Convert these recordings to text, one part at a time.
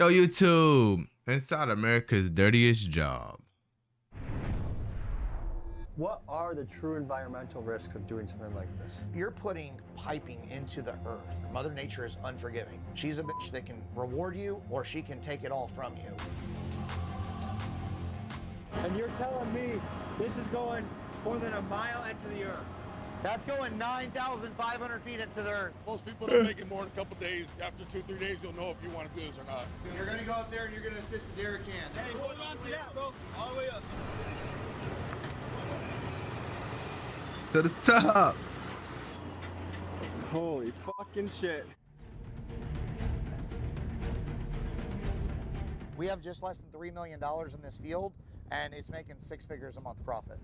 Yo, YouTube, inside America's dirtiest job. What are the true environmental risks of doing something like this? You're putting piping into the earth. Mother Nature is unforgiving. She's a bitch that can reward you or she can take it all from you. And you're telling me this is going more than a mile into the earth? That's going 9,500 feet into the earth. Most people don't make it more than a couple days. After 2-3 days, you'll know if you want to do this or not. You're gonna go up there and you're gonna assist the derrick hands. Hey, hold on to that, bro. All the way up. To the top. Holy fucking shit. We have just less than $3 million in this field, and it's making 6 figures a month profit.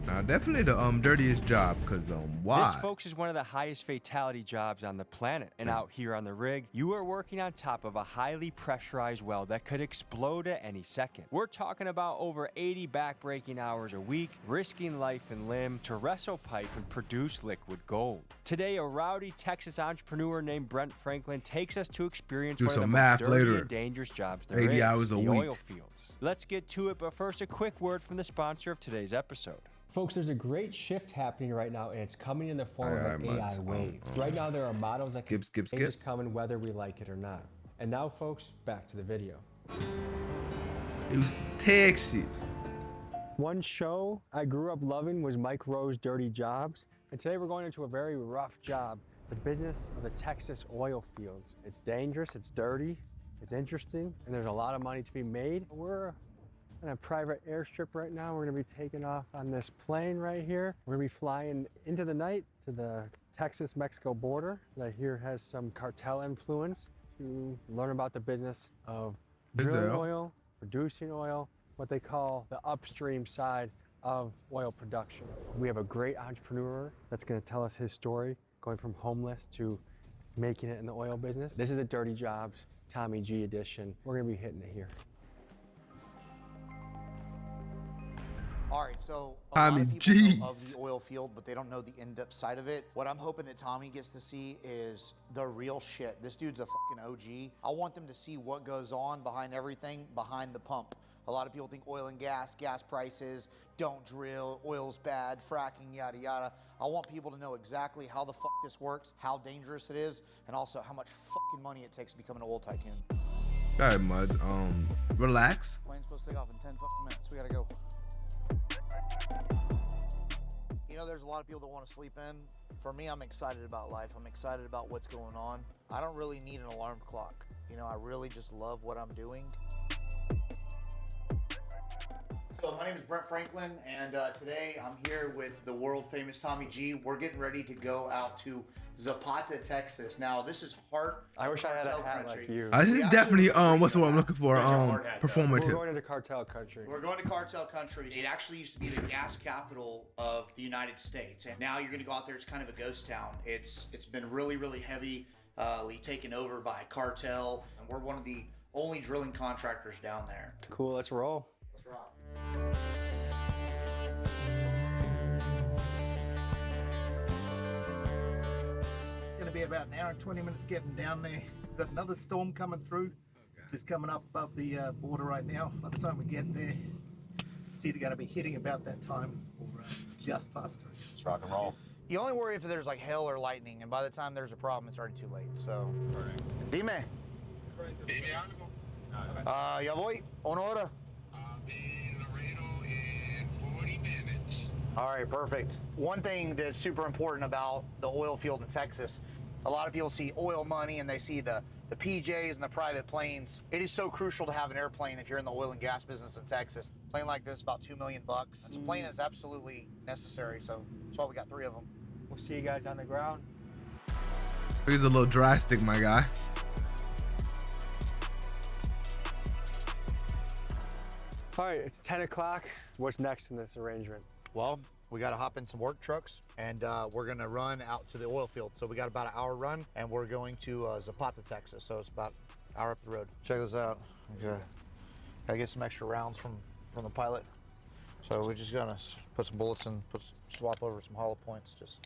Now, definitely the dirtiest job, cause why? This, folks, is one of the highest fatality jobs on the planet. And out here on the rig, you are working on top of a highly pressurized well that could explode at any second. We're talking about over 80 backbreaking hours a week, risking life and limb to wrestle pipe and produce liquid gold. Today, a rowdy Texas entrepreneur named Brent Franklin takes us to experience Do one of the some most math dirty later. and dangerous jobs there 80 is, hours a the week. oil fields. Let's get to it, but first, a quick word from the sponsor of today's episode. Folks, there's a great shift happening right now, and it's coming in the form of an AI AI wave. Right now, there are models that Skip. is coming whether we like it or not. And now, folks, back to the video. It was Texas. One show I grew up loving was Mike Rowe's Dirty Jobs. And today we're going into a very rough job, the business of the Texas oil fields. It's dangerous, it's dirty, it's interesting, and there's a lot of money to be made. We're on a private airstrip right now. We're gonna be taking off on this plane right here. We're gonna be flying into the night to the Texas-Mexico border that I hear has some cartel influence to learn about the business of drilling oil, producing oil, what they call the upstream side of oil production. We have a great entrepreneur that's gonna tell us his story, going from homeless to making it in the oil business. This is a Dirty Jobs Tommy G edition. We're gonna be hitting it here. All right, so a lot of people know of the oil field, but they don't know the in-depth side of it. What I'm hoping that Tommy gets to see is the real shit. This dude's a fucking OG. I want them to see what goes on behind everything, behind the pump. A lot of people think oil and gas prices, don't drill, oil's bad, fracking, yada, yada. I want people to know exactly how the fuck this works, how dangerous it is, and also how much fucking money it takes to become an oil tycoon. All right, Muds, relax. Plane's supposed to take off in 10 fucking minutes. We gotta go. You know, there's a lot of people that want to sleep in. For me, I'm excited about life. I'm excited about what's going on. I don't really need an alarm clock. You know, I really just love what I'm doing. So my name is Brent Franklin, and today I'm here with the world famous Tommy G. We're getting ready to go out to Zapata, Texas. Now, this is heart. I wish I had a hat like you. This is definitely what's the one I'm looking for? We're Performative. going into cartel country. We're going to cartel country. It actually used to be the gas capital of the United States, and now you're going to go out there. It's kind of a ghost town. It's been really, really heavily taken over by cartel, and we're one of the only drilling contractors down there. Cool, let's roll. Let's rock. Going to be about an hour and 20 minutes getting down there. We've got another storm coming through. Just coming up above the border right now. By the time we get there, it's either going to be hitting about that time or just past through. Let's rock and roll. You only worry if there's like hail or lightning, and by the time there's a problem, it's already too late. So, dime. Ya voy, una hora. All right, perfect. One thing that's super important about the oil field in Texas, a lot of people see oil money and they see the PJs and the private planes. It is so crucial to have an airplane if you're in the oil and gas business in Texas. A plane like this is about $2 million. This plane is absolutely necessary, so that's why we got 3 of them. We'll see you guys on the ground. He's a little drastic, my guy. All right, it's 10 o'clock. What's next in this arrangement? Well, we got to hop in some work trucks, and we're going to run out to the oil field. So we got about an hour run, and we're going to Zapata, Texas. So it's about an hour up the road. Check this out. Okay. Got to get some extra rounds from the pilot. So we're just going to put some bullets in, swap over some hollow points just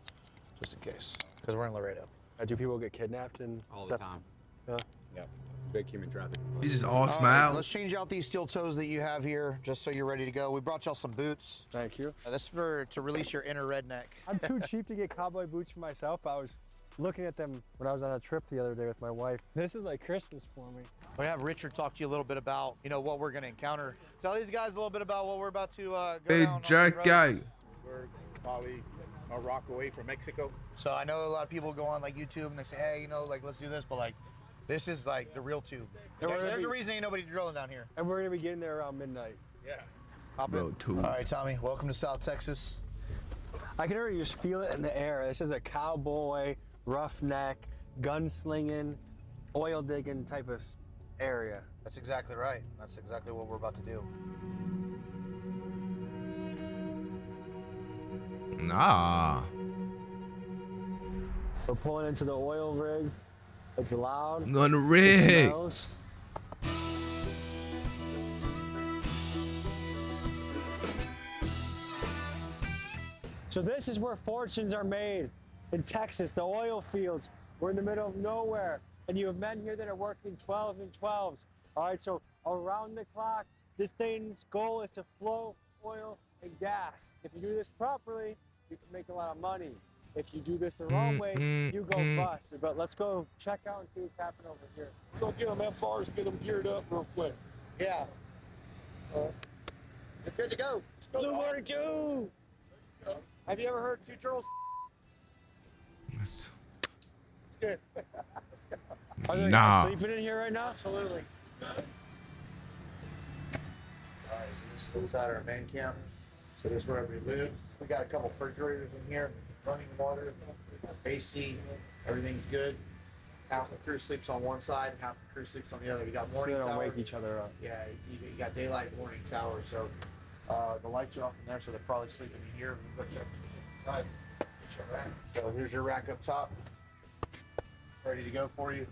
in case, because we're in Laredo. Do people get kidnapped and All stuff? the time. Yeah. Yep. big human traffic. He's just all All right, smiles. let's change out these steel toes that you have here, just so you're ready to go. We brought y'all some boots. Thank you. That's to release your inner redneck. I'm too cheap to get cowboy boots for myself. I was looking at them when I was on a trip the other day with my wife. This is like Christmas for me. We have Richard talk to you a little bit about, what we're gonna encounter. Tell these guys a little bit about what we're about to go Hey, down on the jerk road. guy. We're probably a rock away from Mexico. So I know a lot of people go on like YouTube and they say, hey, let's do this, but like, this is like the real tube. And we're gonna There's a be- reason ain't nobody drilling down here. And we're gonna be getting there around midnight. Yeah. Hop in. Road tube. All right, Tommy, welcome to South Texas. I can already just feel it in the air. This is a cowboy, roughneck, gunslinging, oil digging type of area. That's exactly right. That's exactly what we're about to do. Nah. We're pulling into the oil rig. It's loud. On the It rig. smells. So this is where fortunes are made in Texas, the oil fields. We're in the middle of nowhere, and you have men here that are working 12 and 12s. All right, so around the clock, this thing's goal is to flow oil and gas. If you do this properly, you can make a lot of money. If you do this the wrong way, you go bust. But let's go check out and see what's happening over here. Go get them FRs, get them geared up real quick. Yeah. You're good to go. Blue Water 2! Have you ever heard two turtles? Good. Are there Nah. guys sleeping in here right now? Absolutely. All right, so this is inside our man camp. So this is where everybody lives. We got a couple refrigerators in here, running water, AC, everything's good. Half the crew sleeps on one side, half the crew sleeps on the other. We got So morning they don't tower. wake each other up. Yeah, you got daylight, morning tower. So the lights are off in there, so they're probably sleeping in here. We'll put you up inside. Get your rack. So here's your rack up top, ready to go for you.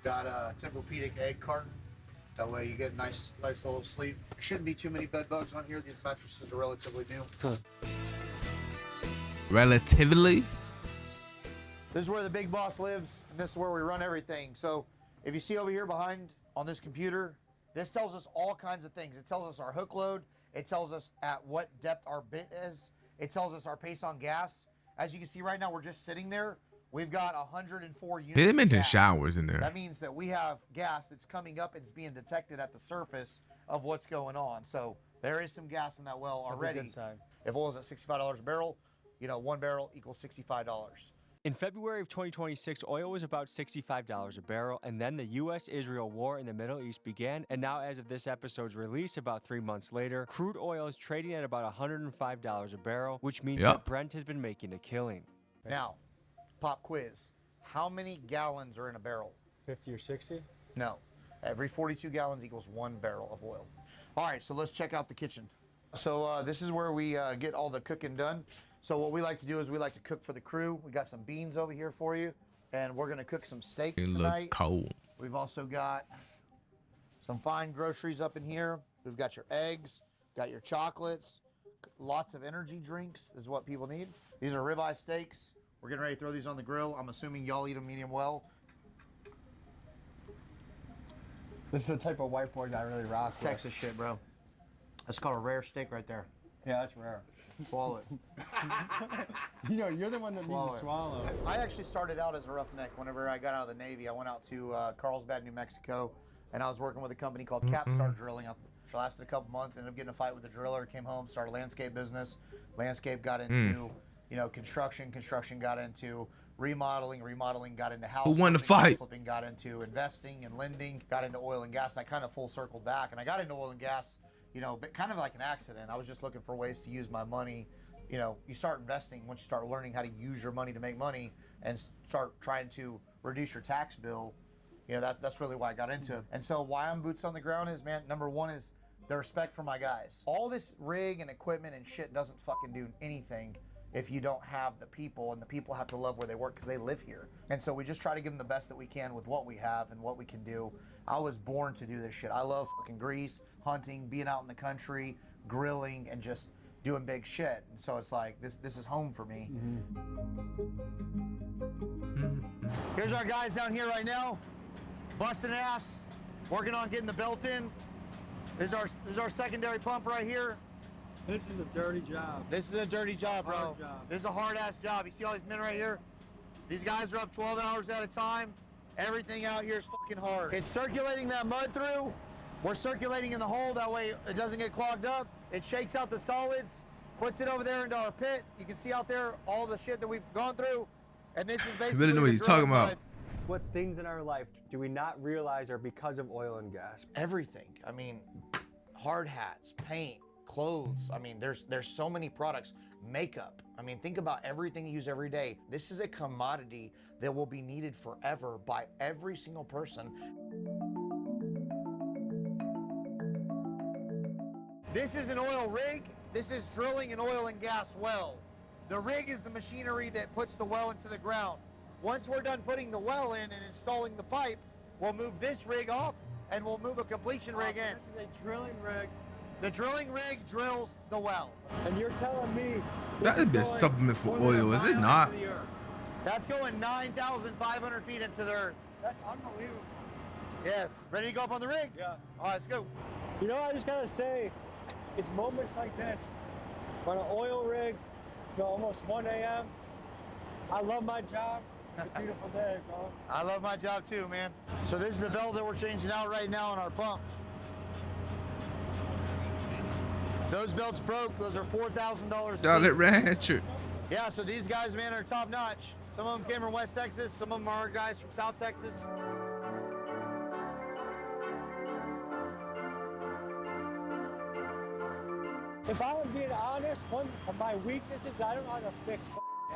Got a Tempur-Pedic egg carton. That way you get nice little sleep. There shouldn't be too many bed bugs on here. These mattresses are relatively new. Relatively. This is where the big boss lives, and this is where we run everything. So if you see over here behind on this computer, this tells us all kinds of things. It tells us our hook load. It tells us at what depth our bit is. It tells us our pace on gas. As you can see right now, we're just sitting there. We've got 104 units. They of mentioned gas. showers in there. That means that we have gas that's coming up and it's being detected at the surface of what's going on. So there is some gas in that well already. That's a good sign. If oil is at $65 a barrel, one barrel equals $65. In February of 2026, oil was about $65 a barrel, and then the U.S.-Israel war in the Middle East began, and now as of this episode's release, about 3 months later, crude oil is trading at about $105 a barrel, which means Yep. that Brent has been making a killing. Now, pop quiz. How many gallons are in a barrel? 50 or 60? No. Every 42 gallons equals 1 barrel of oil. All right, so let's check out the kitchen. So this is where we get all the cooking done. So what we like to do is we like to cook for the crew. We got some beans over here for you, and we're gonna cook some steaks It look tonight. cold. We've also got some fine groceries up in here. We've got your eggs, got your chocolates, lots of energy drinks is what people need. These are ribeye steaks. We're getting ready to throw these on the grill. I'm assuming y'all eat them medium well. This is the type of white boys I really rock with. Texas shit, bro. That's called a rare steak right there. Yeah, that's rare. Swallow it. You're the one that needs to swallow. I actually started out as a roughneck whenever I got out of the Navy. I went out to Carlsbad, New Mexico, and I was working with a company called Capstar Drilling. It lasted a couple months, ended up getting in a fight with a driller, came home, started a landscape business. Landscape got into, construction. Construction got into remodeling. Remodeling got into house Who won the flipping. fight? House flipping got into investing and lending, got into oil and gas, and I kind of full circled back. And I got into oil and gas, but kind of like an accident. I was just looking for ways to use my money. You start investing once you start learning how to use your money to make money and start trying to reduce your tax bill. That's really why I got into it. And so why I'm boots on the ground is, man, number one is the respect for my guys. All this rig and equipment and shit doesn't fucking do anything if you don't have the people, and the people have to love where they work because they live here. And so we just try to give them the best that we can with what we have and what we can do. I was born to do this shit. I love fucking grease, hunting, being out in the country, grilling, and just doing big shit. And so it's like, this is home for me. Here's our guys down here right now, busting ass, Working on getting the belt in. This is our secondary pump right here. This is a dirty job. This is a dirty job, bro. Hard job. This is a hard-ass job. You see all these men right here? These guys are up 12 hours at a time. Everything out here is fucking hard. It's circulating that mud through. We're circulating in the hole, that way it doesn't get clogged up. It shakes out the solids, puts it over there into our pit. You can see out there all the shit that we've gone through. And this is basically You really know what you're talking about. What things in our life do we not realize are because of oil and gas? Everything. I mean, hard hats, paint, clothes. I mean, there's so many products. Makeup. I mean, think about everything you use every day. This is a commodity that will be needed forever by every single person. This is an oil rig. This is drilling an oil and gas well. The rig is the machinery that puts the well into the ground. Once we're done putting the well in and installing the pipe, we'll move this rig off and we'll move a completion rig in. This is a drilling rig. The drilling rig drills the well. And you're telling me That is a supplement for oil, is it not? That's going 9,500 feet into the earth. That's unbelievable. Yes. Ready to go up on the rig? Yeah. All right, let's go. You know, I just gotta say, it's moments like this, on an oil rig, almost 1 a.m. I love my job. It's a beautiful day, bro. I love my job too, man. So this is the belt that we're changing out right now on our pump. Those belts broke. Those are $4,000 Dollar a piece. Rancher. Yeah, so these guys, man, are top notch. Some of them came from West Texas. Some of them are guys from South Texas. If I'm being honest, one of my weaknesses, I don't know how to fix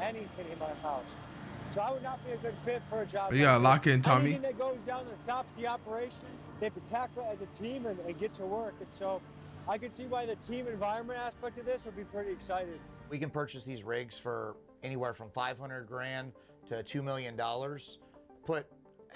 anything in my house. So I would not be a good fit for a job. You gotta like lock this. in, Tommy. Anything that goes down that stops the operation, they have to tackle it as a team and get to work. And so I could see why the team environment aspect of this would be pretty exciting. We can purchase these rigs for anywhere from 500 grand to $2 million. Put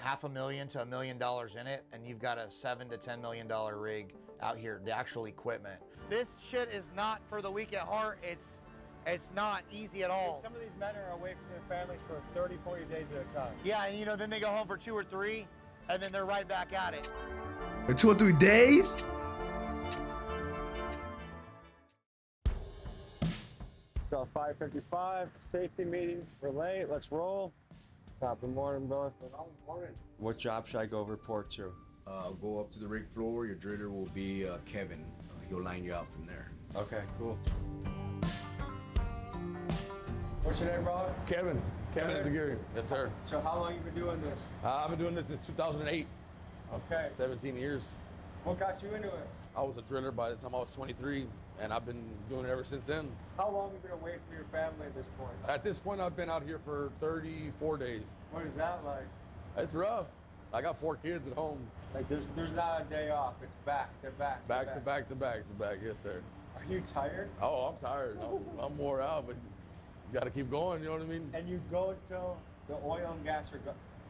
$500,000 to $1 million in it, and you've got a $7 to $10 million rig out here, the actual equipment. This shit is not for the weak at heart. It's not easy at all. Some of these men are away from their families for 30, 40 days at a time. Yeah, and you know, then they go home for 2 or 3, and then they're right back at it. In 2 or 3 days? So 5:55, safety meeting, we're late, let's roll. Top of the morning, bro. What job should I go report to? Go up to the rig floor. Your driller will be Kevin. He'll line you out from there. Okay, cool. What's your name, brother? Kevin Azagiri. Yes, sir. So how long you been doing this? I've been doing this since 2008. Okay. 17 years. What got you into it? I was a driller by the time I was 23, and I've been doing it ever since then. How long have you been away from your family at this point? At this point, I've been out here for 34 days. What is that like? It's rough. I got 4 kids at home. Like there's not a day off. It's back to back. Back to back to back to back. Yes, sir. Are you tired? Oh, I'm tired. I'm wore out, but you got to keep going. You know what I mean? And you go until the oil and gas are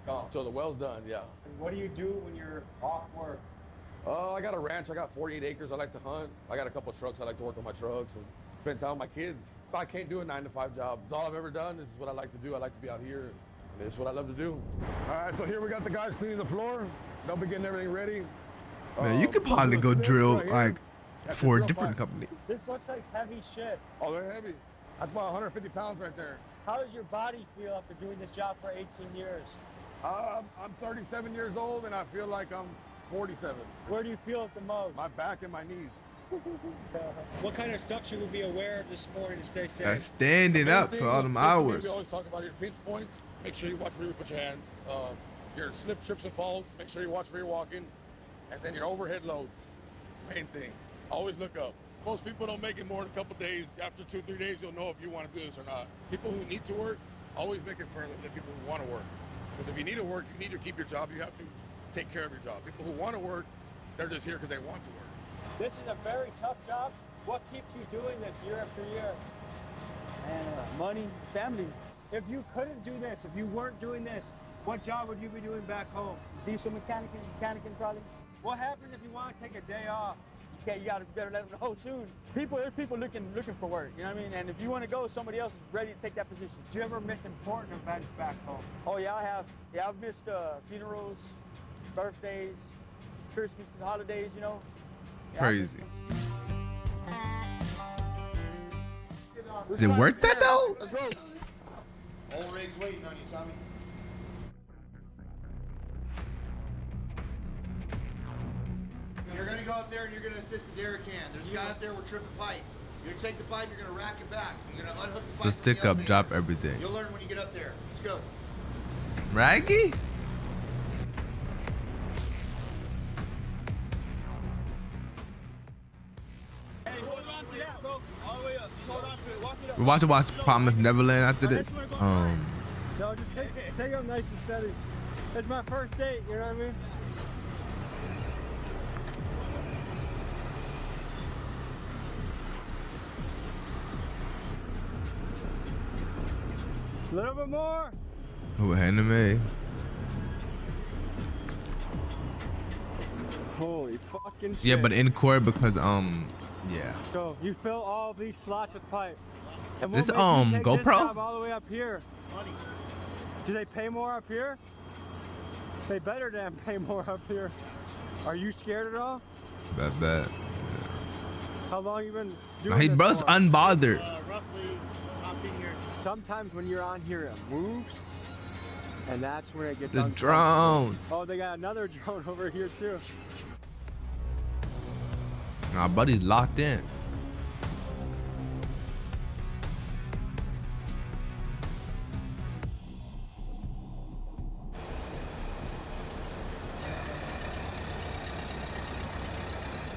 gone. Until the well's done. Yeah. And what do you do when you're off work? I got a ranch. I got 48 acres. I like to hunt. I got a couple of trucks. I like to work on my trucks and spend time with my kids. I can't do a 9-to-5 job. It's all I've ever done. This is what I like to do. I like to be out here. This is what I love to do. All right, so here we got the guys cleaning the floor. They'll be getting everything ready. Man, you could probably go drill like for a different company. This looks like heavy shit. Oh, they're heavy. That's about 150 pounds right there. How does your body feel after doing this job for 18 years? I'm 37 years old and I feel like I'm 47. Where do you feel it the most? My back and my knees. What kind of stuff should we be aware of this morning to stay safe? That's standing up for all them hours. We always talk about your pinch points. Make sure you watch where you put your hands. Your slip, trips, and falls. Make sure you watch where you're walking. And then your overhead loads. Main thing. Always look up. Most people don't make it more than a couple days. After 2 or 3 days, you'll know if you want to do this or not. People who need to work, always make it further than people who want to work. Because if you need to work, you need to keep your job. You have to take care of your job. People who want to work, they're just here because they want to work. This is a very tough job. What keeps you doing this year after year? Money, family. If you couldn't do this, if you weren't doing this, what job would you be doing back home? Diesel mechanic probably. What happens if you want to take a day off? You better let them know soon. There's people looking for work, you know what I mean? And if you want to go, somebody else is ready to take that position. Do you ever miss important events back home? Oh yeah, I have. Yeah, I've missed funerals, birthdays, Christmas and holidays, you know. Crazy. Is it worth that though? Let's roll. Whole rig's waiting on you, Tommy. You're gonna go up there and you're gonna assist the derrick hand. There's a guy up there with tripping pipe. You're gonna take the pipe, you're gonna rack it back. You're gonna unhook the pipe. The from stick up, elevator. drop everything. You'll learn when you get up there. Let's go. Raggy? We're about to watch Promise Neverland after this. No, just take them nice and steady. It's my first date, you know what I mean? A little bit more. Oh, anime. Holy fucking shit. Yeah, but in court because yeah. So you fill all of these slots with pipe. And This, we'll make you take GoPro? this job all the way up here. Do they pay more up here? They better damn pay more up here. Are you scared at all? Bad. How long you been doing Hey, this bro's for? unbothered. Roughly 15 years. Sometimes when you're on here, it moves, and that's when it gets The uncomfortable. drones. Oh, they got another drone over here too. Nah, buddy's locked in.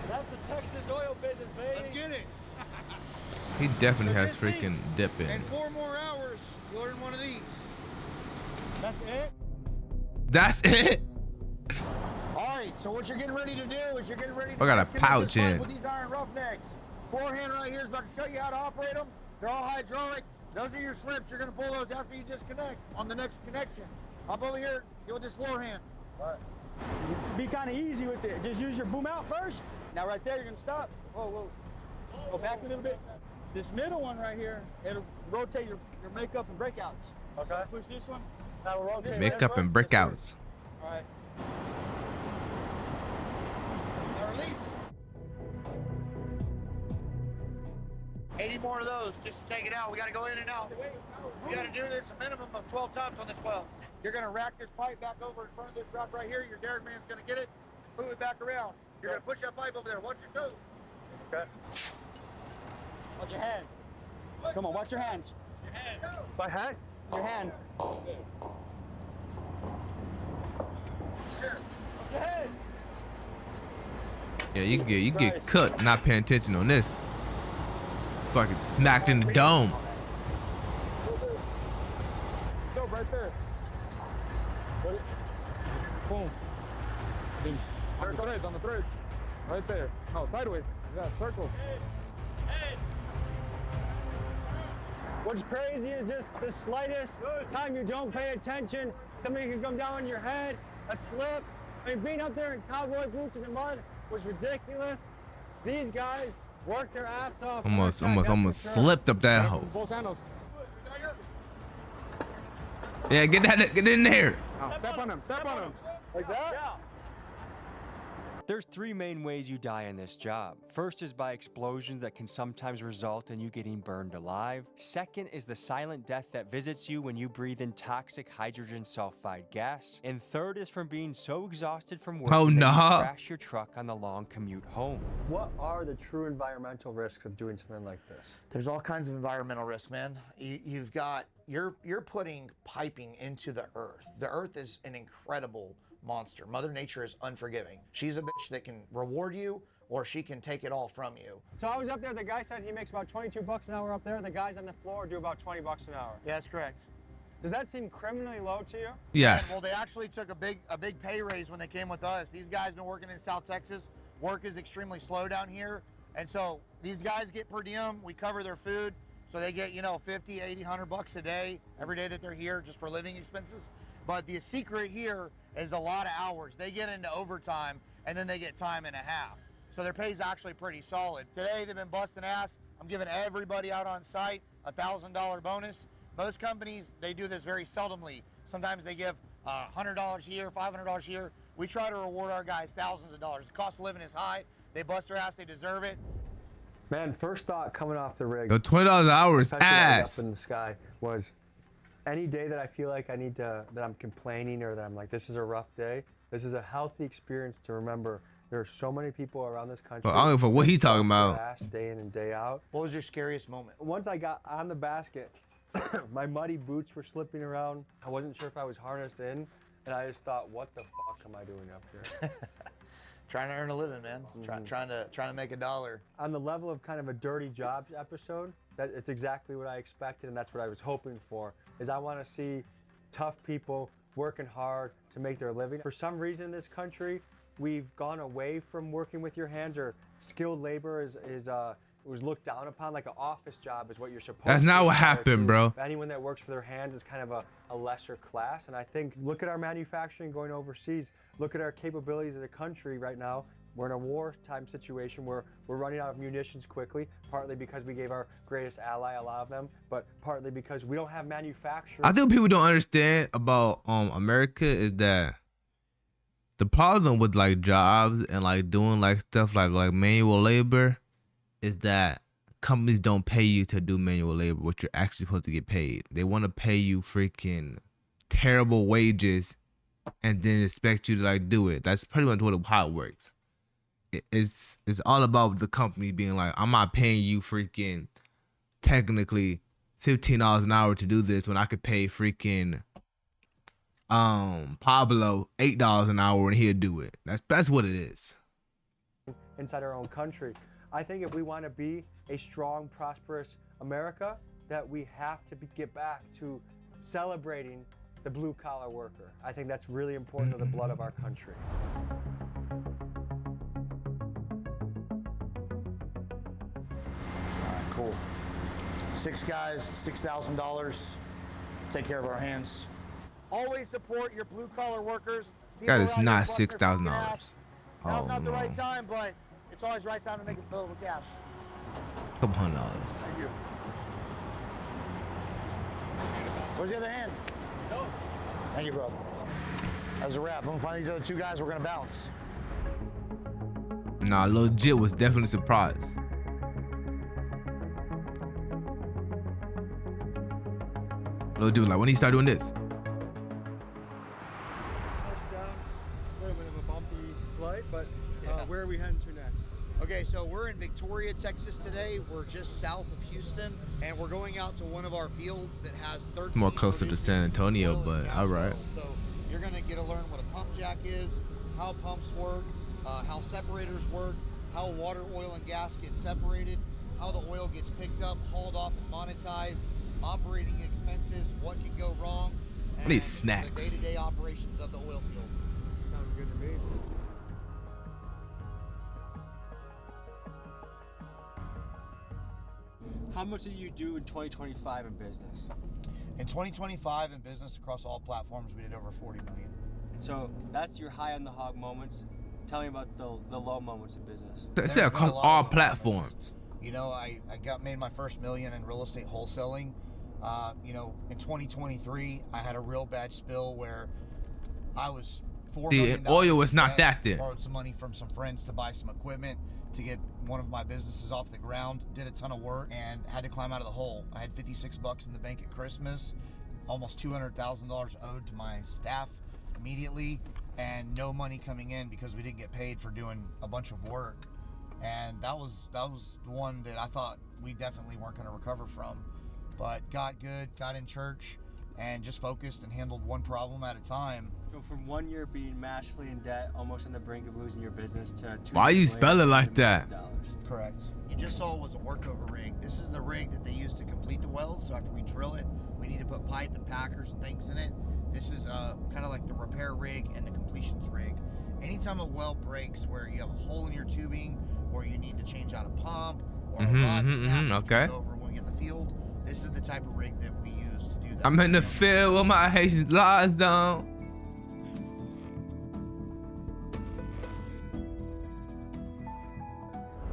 That's the Texas oil business, baby. Let's get it. He definitely has freaking dip in. In 4 more hours, you'll learn one of these. That's it? That's it. All right, so what you're getting ready to do is you're getting ready to I got a disconnect pouch this pipe in. with these iron roughnecks. Forehand right here is about to show you how to operate them. They're all hydraulic. Those are your slips. You're going to pull those after you disconnect on the next connection. Hop over here, get with this forehand. All right. Be kind of easy with it. Just use your boom out first. Now right there, you're gonna stop. Whoa. Go back a little bit. This middle one right here, it'll rotate your makeup and breakouts. Okay. Push this one. Now we'll rotate. Makeup and breakouts. All right. Now release. 80 more of those just to take it out. We got to go in and out. You got to do this a minimum of 12 times on this well. You're going to rack this pipe back over in front of this rock right here. Your derrick man's going to get it, move it back around. You're going to push that pipe over there. Watch your toes. Okay. Watch your hand. Come on, watch your hands. Your hand. My hand? Your hand. Watch your hand. Yeah, you get cooked not paying attention on this. Fucking smacked in the dome. Go right there. Boom. On the thread. Right there. No, sideways. Yeah, circle. What's crazy is just the slightest time you don't pay attention, somebody can come down on your head, a slip. I mean, being up there in cowboy boots in the mud was ridiculous. These guys worked their ass off. Almost slipped up that hole. Both sandals. Yeah, get in there. Now, step on him. Like that? Yeah. There's 3 main ways you die in this job. First is by explosions that can sometimes result in you getting burned alive. Second is the silent death that visits you when you breathe in toxic hydrogen sulfide gas. And third is from being so exhausted from work that you crash your truck on the long commute home. What are the true environmental risks of doing something like this? There's all kinds of environmental risk, man. You've got, you're putting piping into the earth. The earth is an incredible monster. Mother Nature is unforgiving. She's a bitch that can reward you or she can take it all from you. So I was up there, the guy said he makes about 22 bucks an hour up there. The guys on the floor do about 20 bucks an hour. Yeah, that's correct. Does that seem criminally low to you? Yes. Well, they actually took a big pay raise when they came with us. These guys been working in South Texas. Work is extremely slow down here. And so these guys get per diem. We cover their food. So they get, 50, 80, 100 bucks a day, every day that they're here just for living expenses. But the secret here is a lot of hours. They get into overtime and then they get time and a half. So their pay is actually pretty solid. Today they've been busting ass. I'm giving everybody out on site a $1,000 bonus. Most companies, they do this very seldomly. Sometimes they give $100 here, $500 here. We try to reward our guys thousands of dollars. The cost of living is high. They bust their ass. They deserve it. Man, first thought coming off the rig. Yo, $20 an hour is especially when I was ass. up in the sky was any day that I feel like that I'm complaining or that I'm like, this is a rough day, this is a healthy experience to remember there are so many people around this country. Well, I don't know what he talking about. Ass day in and day out. What was your scariest moment? Once I got on the basket, my muddy boots were slipping around. I wasn't sure if I was harnessed in, and I just thought, what the fuck am I doing up here? Trying to earn a living, man. Trying to make a dollar. On the level of kind of a dirty jobs episode, that it's exactly what I expected, and that's what I was hoping for. Is I want to see tough people working hard to make their living. For some reason in this country, we've gone away from working with your hands, or skilled labor was looked down upon. Like an office job is what you're supposed to do. That's not what happened, bro. Anyone that works for their hands is kind of a lesser class. And I think, look at our manufacturing going overseas. Look at our capabilities as a country right now. We're in a wartime situation where we're running out of munitions quickly, partly because we gave our greatest ally a lot of them, but partly because we don't have manufacturing. I think people don't understand about America is that the problem with like jobs and like doing like stuff like manual labor is that companies don't pay you to do manual labor, what you're actually supposed to get paid. They want to pay you freaking terrible wages and then expect you to like do it. That's pretty much how it works. It's all about the company being like, I'm not paying you freaking technically $15 an hour to do this when I could pay freaking Pablo $8 an hour and he'll do it. That's what it is. Inside our own country. I think if we want to be a strong, prosperous America, that we have to get back to celebrating the blue-collar worker. I think that's really important to the blood of our country. All right, cool. 6 guys, $6,000. Take care of our hands. Always support your blue-collar workers. That is not $6,000. Now's not the right time, but it's always the right time to make a little cash. $200. Thank you. Where's the other hand? No. Thank you, bro. That's a wrap. I'm gonna find these other 2 guys. We're gonna bounce. Nah, legit was definitely surprised. Legit was like, when he start doing this? Touchdown. A little bit of a bumpy flight, but where are we heading to next? Okay, so we're in Victoria, Texas today. We're just south of Houston, and we're going out to one of our fields that has 13 More closer to San Antonio, but all right. So you're gonna get to learn what a pump jack is, how pumps work, how separators work, how water, oil, and gas get separated, how the oil gets picked up, hauled off, and monetized, operating expenses, what can go wrong, and These snacks. the day-to-day operations of the oil field. Sounds good to me. How much did you do in 2025 in business? In 2025 in business across all platforms, we did over 40 million. So that's your high on the hog moments. Tell me about the low moments in business. They said across all platforms. You know, I made my first million in real estate wholesaling. You know, in 2023, I had a real bad spill where I was $4 million. The oil was not in debt, that there. Borrowed some money from some friends to buy some equipment to get one of my businesses off the ground. Did a ton of work and had to climb out of the hole. I had 56 bucks in the bank at Christmas, almost $200,000 owed to my staff immediately, and no money coming in because we didn't get paid for doing a bunch of work. And that was the one that I thought we definitely weren't going to recover from. But got good, got in church, and just focused and handled one problem at a time. So from 1 year being massively in debt, almost on the brink of losing your business, to 2 Why you years spell later, it like $2 that? million. Correct. You just saw was a workover rig. This is the rig that they use to complete the wells. So after we drill it, we need to put pipe and packers and things in it. This is kind of like the repair rig and the completions rig. Anytime a well breaks where you have a hole in your tubing, or you need to change out a pump, or a rod snaps, okay. over when we get in the field, this is the type of rig that we use to do that. I'm in the field with my Haitian lies on.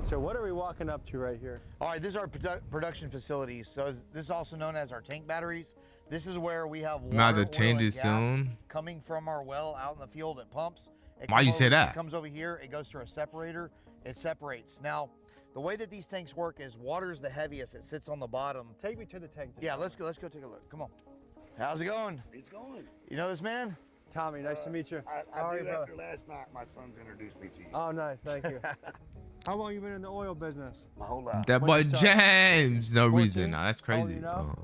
So what are we walking up to right here? All right, this is our production facilities. So this is also known as our tank batteries. This is where we have water, Now the oil, change and it gas soon. coming from our well out in the field at pumps, Why you say that? It comes over here, it goes through a separator, it separates. Now, the way that these tanks work is water is the heaviest, it sits on the bottom. Take me to the tank. Yeah, let's go take a look. Come on. How's it going? It's going. You know this man? Tommy, nice to meet you. I did after last night. My son's introduced me to you. Oh, nice, thank you. How long you been in the oil business? My whole life. That boy James. No 14? reason. Nah, that's How old crazy. you now?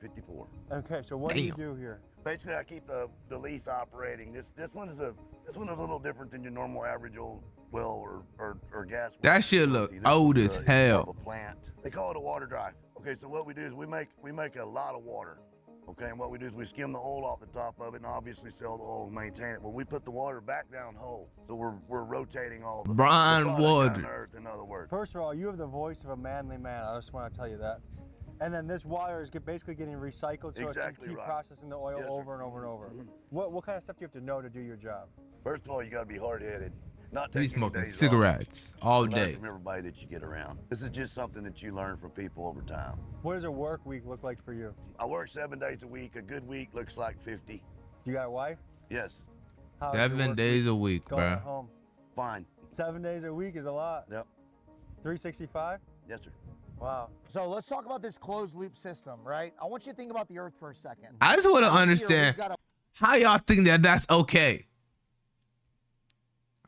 54. Okay, so what do you do here? Basically, I keep the lease operating. This one's a little different than your normal average old well or gas. That shit look old as hell. A plant. They call it a water dry. Okay, so what we do is we make a lot of water. Okay, and what we do is we skim the oil off the top of it and obviously sell the oil and maintain it. But we put the water back down whole. So we're rotating all the Brine water. down to earth, in other words. First of all, you have the voice of a manly man. I just want to tell you that. And then this water is basically getting recycled so Exactly it can keep right. processing the oil Yes, over sir. and over and over. Mhm. What kind of stuff do you have to know to do your job? First of all, you got to be hard-headed. Not He's taking any smoking days off. cigarettes all Learn day. from everybody that you get around. This is just something that you learn from people over time. What does a work week look like for you? I work 7 days a week. A good week looks like 50. You got a wife? Yes, How's your 7 work days week a week, going bro. at home? fine. 7 days a week is a lot. Yep. 365? Yes, sir. Wow. So let's talk about this closed loop system, right? I want you to think about the earth for a second. I just want to Out here, understand we've got a how y'all think that that's okay.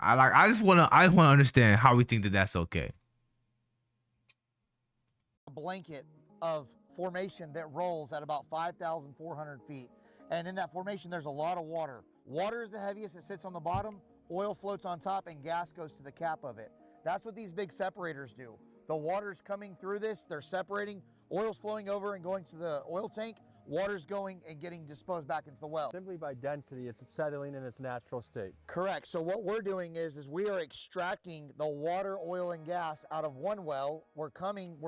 I just want to understand how we think that that's okay. blanket of formation that rolls at about 5,400 feet. And in that formation, there's a lot of water. Water is the heaviest, it sits on the bottom, oil floats on top, and gas goes to the cap of it. That's what these big separators do. The water's coming through this, they're separating, oil's flowing over and going to the oil tank, water's going and getting disposed back into the well. Simply by density, it's settling in its natural state. Correct. So what we're doing is we are extracting the water, oil, and gas out of one well. We're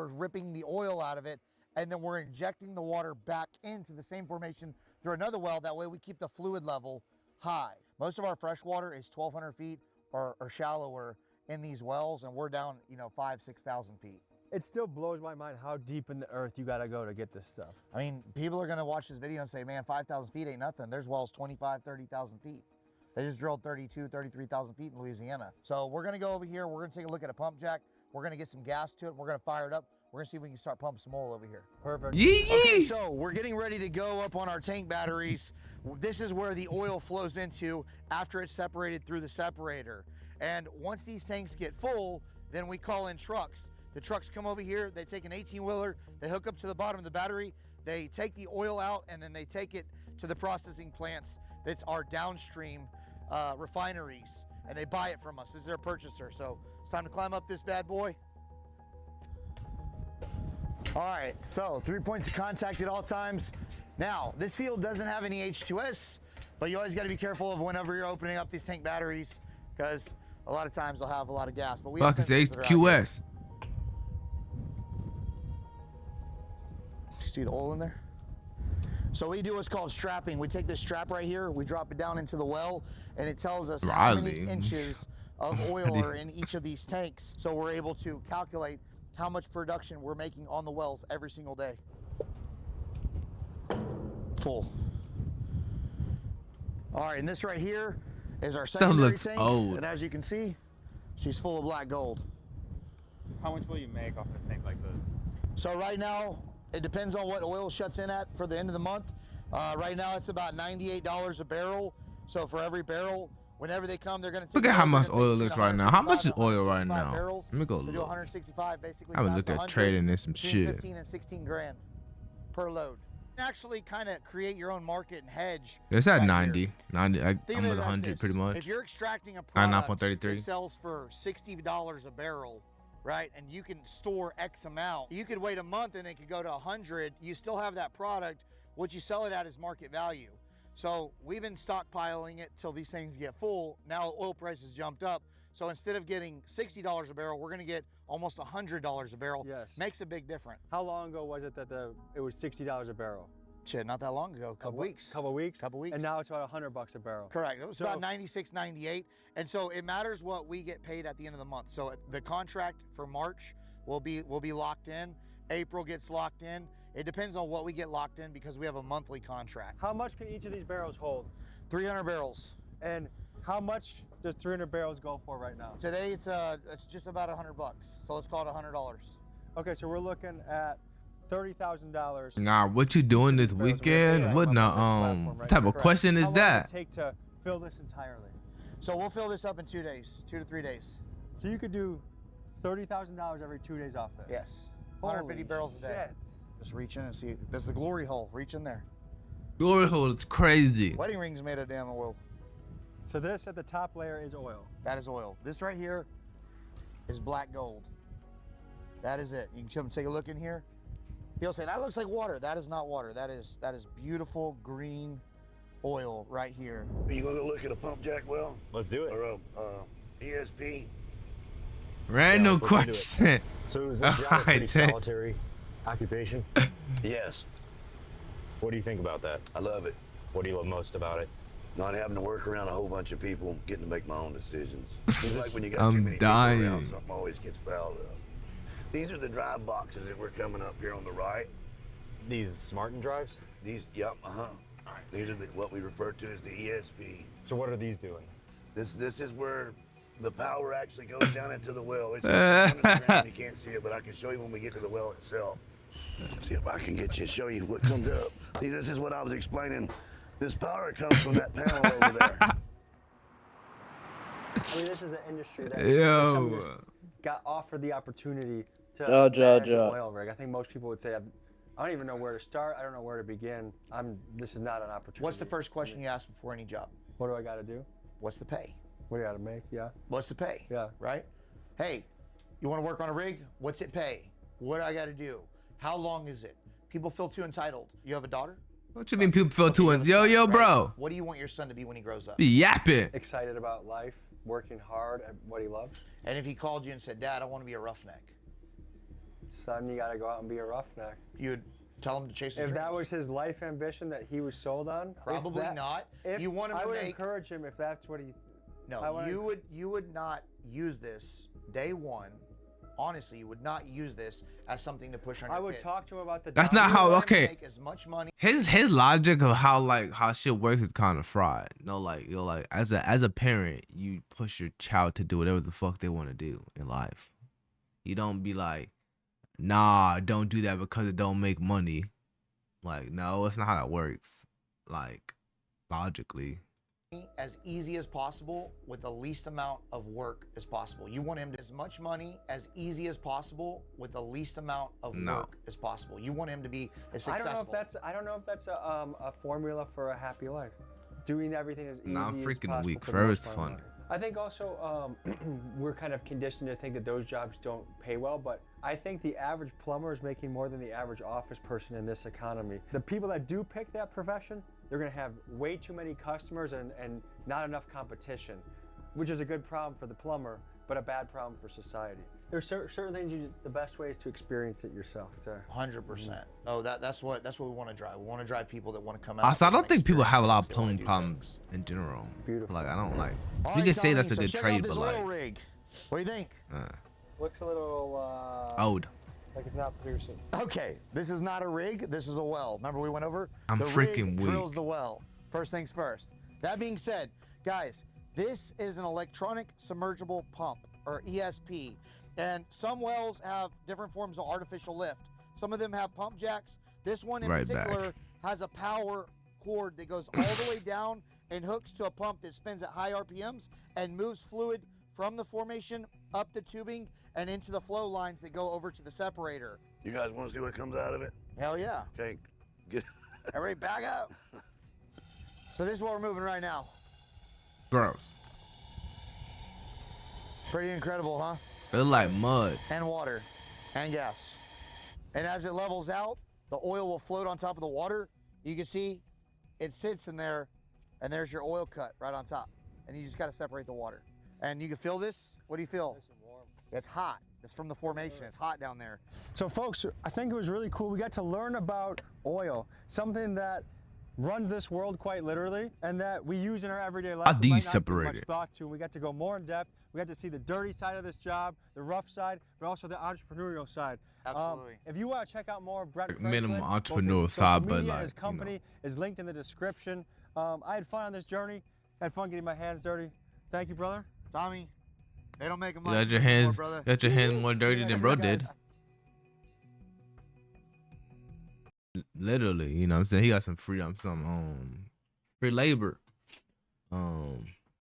ripping the oil out of it, and then we're injecting the water back into the same formation through another well. That way we keep the fluid level high. Most of our fresh water is 1,200 feet or shallower in these wells, and we're down, 5,000, 6,000 feet. It still blows my mind how deep in the earth you gotta go to get this stuff. I mean, people are gonna watch this video and say, man, 5,000 feet ain't nothing. There's wells 25, 30,000 feet. They just drilled 32, 33,000 feet in Louisiana. So we're gonna go over here, we're gonna take a look at a pump jack, we're gonna get some gas to it, we're gonna fire it up, we're gonna see if we can start pumping some oil over here. Perfect. Okay, so we're getting ready to go up on our tank batteries. This is where the oil flows into after it's separated through the separator. And once these tanks get full, then we call in trucks. The trucks come over here, they take an 18-wheeler, they hook up to the bottom of the battery, they take the oil out, and then they take it to the processing plants that's our downstream refineries, and they buy it from us. This is their purchaser. So it's time to climb up this bad boy. All right, so 3 points of contact at all times. Now, this field doesn't have any H2S, but you always got to be careful of whenever you're opening up these tank batteries, because a lot of times they'll have a lot of gas. But we have Fuck, it's sensors that are out here. HQS. See the oil in there? So we do what's called strapping. We take this strap right here, we drop it down into the well, and it tells us how many inches of oil are in each of these tanks. So we're able to calculate how much production we're making on the wells every single day. Full. All right, and this right here is our secondary looks tank. old. And as you can see, she's full of black gold. How much will you make off a tank like this? So right now, it depends on what oil shuts in at for the end of the month. Right now, it's about $98 a barrel. So for every barrel, whenever they come, they're going to take. Look at how much they're gonna oil take is right now. How much is 155 oil right 165 now? barrels. Let me go So do look. 165 basically. I would times look at 100, trading in some between shit. 15 and 16 grand per load. Actually, kind of create your own market and hedge. It's at right 90. here. 90. I'm Think of at it as 100 this. pretty much. If you're extracting a 99.33. product that sells for $60 a barrel, right, and you can store X amount, you could wait a month and it could go to 100. You still have that product. What you sell it at is market value. So we've been stockpiling it till these things get full. Now oil prices jumped up. So instead of getting $60 a barrel, we're going to get almost $100 a barrel. Yes. Makes a big difference. How long ago was it that it was $60 a barrel? Shit, not that long ago. Couple weeks. Couple weeks? Couple weeks. And now it's about $100 a barrel. Correct. It was about 96, 98. And so it matters what we get paid at the end of the month. So the contract for March will be locked in. April gets locked in. It depends on what we get locked in because we have a monthly contract. How much can each of these barrels hold? 300 barrels. And How much does 300 barrels go for right now? Today it's just about $100, so let's call it $100. Okay, so we're looking at $30,000. Nah, what you doing this weekend? What now? What type of question is How long that? does it take to fill this entirely? So we'll fill this up in 2 days, 2 to 3 days. So you could do $30,000 every 2 days off this? Yes. 150 Holy barrels a day. shit. Just reach in and see. There's the glory hole. Reach in there. Glory hole is crazy. Wedding rings made of damn oil. So this at the top layer is oil. That is oil. This right here is black gold. That is it. You can come take a look in here. People say that looks like water. That is not water. That is beautiful green oil right here. Are you gonna go look at a pump jack well? Let's do it. Or a ESP? Random let's look into it. question. So is this job a pretty solitary occupation? Yes. What do you think about that? I love it. What do you love most about it? Not having to work around a whole bunch of people, getting to make my own decisions. It's like when you got I'm too many dying. people around, something always gets fouled up. These are the drive boxes that we're coming up here on the right. These Smartin drives? These, yep, These are what we refer to as the ESP. So what are these doing? This is where the power actually goes down into the well. It's underground, you can't see it, but I can show you when we get to the well itself. Let's see if I can get you to show you what comes up. See, this is what I was explaining. This power comes from that panel over there. I mean, this is an industry that Yo. just got offered the opportunity to Judge, manage an oil rig. I think most people would say, I don't even know where to start. I don't know where to begin. This is not an opportunity. What's the first question you ask before any job? What do I got to do? What's the pay? What do I got to make? Yeah. What's the pay? Yeah. Right? Hey, you want to work on a rig? What's it pay? What do I got to do? How long is it? People feel too entitled. You have a daughter? What you mean people feel Okay, too you have a yo, son, yo, right? bro? What do you want your son to be when he grows up? Be yapping. Excited about life, working hard at what he loves. And if he called you and said, Dad, I want to be a roughneck, Son, you got to go out and be a roughneck. you'd tell him to chase his If dreams? that was his life ambition that he was sold on, Probably not. You want him I to would make... encourage him if that's what he. No, you would not use this day one. Honestly, you would not use this as something to push on your I would kids. talk to him about the. That's You not how. want him to Okay. make as much money. His logic of how shit works is kind of fried. No, like as a parent, you push your child to do whatever the fuck they want to do in life. You don't be like, nah, don't do that because it don't make money. Like, no, it's not how that works. Like, logically. As easy as possible with the least amount of work as possible. You want him to as much money as easy as possible with the least amount of work as possible. You want him to be as successful. I don't know if that's a formula for a happy life. Doing everything as easy I'm as freaking possible weak. for the most First part of fun. life. I think also we're kind of conditioned to think that those jobs don't pay well, but I think the average plumber is making more than the average office person in this economy. The people that do pick that profession, they're going to have way too many customers and not enough competition, which is a good problem for the plumber, but a bad problem for society. There's certain things the best way is to experience it yourself. 100%. Oh, that's what we want to drive. We want to drive people that want to come out. Also, I don't think people have a lot of they wanna plumbing do problems in general. Beautiful. Like, I don't like. All You right, can say Tommy, that's a so good check trade, out this but oil like, rig. What do you think? Looks a little old. like it's not producing. Okay, this is not a rig. This is a well. Remember we went over? I'm the freaking rig weak. drills the well. First things first. That being said, guys, this is an electronic submergible pump, or ESP. And some wells have different forms of artificial lift. Some of them have pump jacks. This one in particular has a power cord that goes all the way down and hooks to a pump that spins at high RPMs and moves fluid from the formation up the tubing and into the flow lines that go over to the separator. You guys want to see what comes out of it? Hell yeah. Okay, get. Everybody back up. So this is what we're moving right now. Gross. Pretty incredible, huh? It look like mud. And water and gas. And as it levels out, the oil will float on top of the water. You can see it sits in there, and there's your oil cut right on top. And you just got to separate the water. And you can feel this. What do you feel? Nice and warm. It's hot. It's from the formation. It's hot down there. So folks, I think it was really cool. We got to learn about oil, something that runs this world quite literally and that we use in our everyday life. How do We you might not give separate much it? thought to. We got to go more in depth. We got to see the dirty side of this job, the rough side, but also the entrepreneurial side. Absolutely. If you want to check out more, Brett Minimum Franklin, both his entrepreneurial social side, but media, like, his company is linked in the description. I had fun on this journey. Had fun getting my hands dirty. Thank you, brother. Tommy, they don't make them You like got your you anymore, hands, brother. got your hands more dirty Yeah, than you bro guys. did. Literally, you know what I'm saying? He got some free labor.